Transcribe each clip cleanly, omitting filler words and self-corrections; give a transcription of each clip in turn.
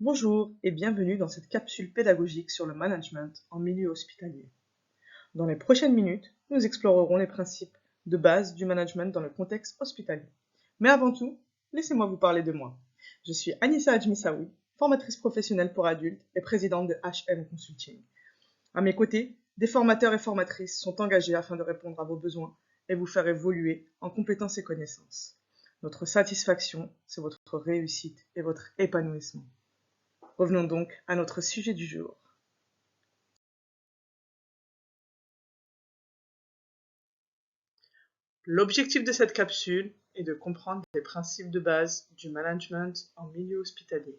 Bonjour et bienvenue dans cette capsule pédagogique sur le management en milieu hospitalier. Dans les prochaines minutes, nous explorerons les principes de base du management dans le contexte hospitalier. Mais avant tout, laissez-moi vous parler de moi. Je suis Anissa Adjmissaoui, formatrice professionnelle pour adultes et présidente de HM Consulting. À mes côtés, des formateurs et formatrices sont engagés afin de répondre à vos besoins et vous faire évoluer en compétences et connaissances. Notre satisfaction, c'est votre réussite et votre épanouissement. Revenons donc à notre sujet du jour. L'objectif de cette capsule est de comprendre les principes de base du management en milieu hospitalier.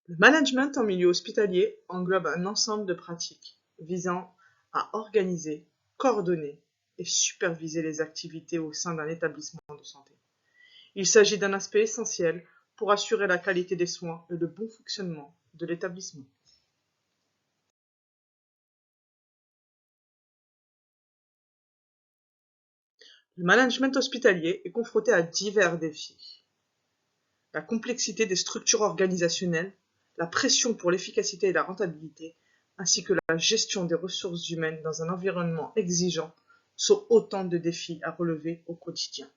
Le management en milieu hospitalier englobe un ensemble de pratiques visant à organiser, coordonner et superviser les activités au sein d'un établissement de santé. Il s'agit d'un aspect essentiel pour assurer la qualité des soins et le bon fonctionnement de l'établissement. Le management hospitalier est confronté à divers défis. La complexité des structures organisationnelles, la pression pour l'efficacité et la rentabilité, ainsi que la gestion des ressources humaines dans un environnement exigeant sont autant de défis à relever au quotidien.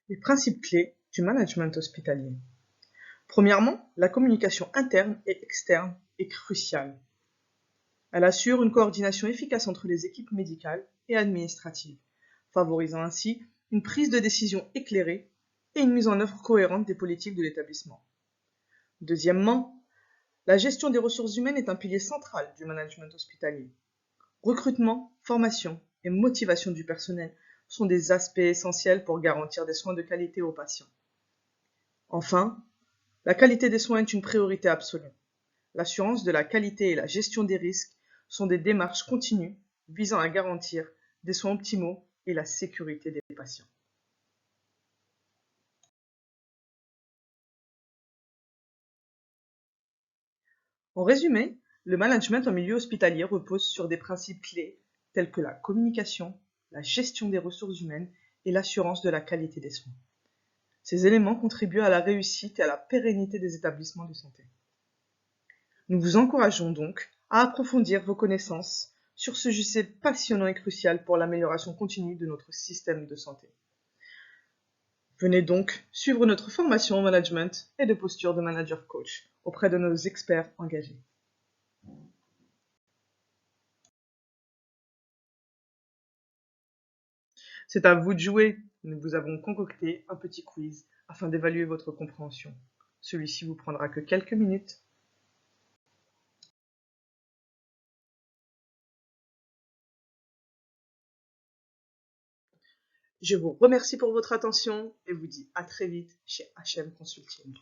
Les principes clés du management hospitalier. Premièrement, la communication interne et externe est cruciale. Elle assure une coordination efficace entre les équipes médicales et administratives, favorisant ainsi une prise de décision éclairée et une mise en œuvre cohérente des politiques de l'établissement. Deuxièmement, la gestion des ressources humaines est un pilier central du management hospitalier. Recrutement, formation et motivation du personnel sont des aspects essentiels pour garantir des soins de qualité aux patients. Enfin, la qualité des soins est une priorité absolue. L'assurance de la qualité et la gestion des risques sont des démarches continues visant à garantir des soins optimaux et la sécurité des patients. En résumé, le management en milieu hospitalier repose sur des principes clés tels que la communication, la gestion des ressources humaines et l'assurance de la qualité des soins. Ces éléments contribuent à la réussite et à la pérennité des établissements de santé. Nous vous encourageons donc à approfondir vos connaissances sur ce sujet passionnant et crucial pour l'amélioration continue de notre système de santé. Venez donc suivre notre formation en management et de posture de manager coach auprès de nos experts engagés. C'est à vous de jouer. Nous vous avons concocté un petit quiz afin d'évaluer votre compréhension. Celui-ci vous prendra que quelques minutes. Je vous remercie pour votre attention et vous dis à très vite chez HM Consulting.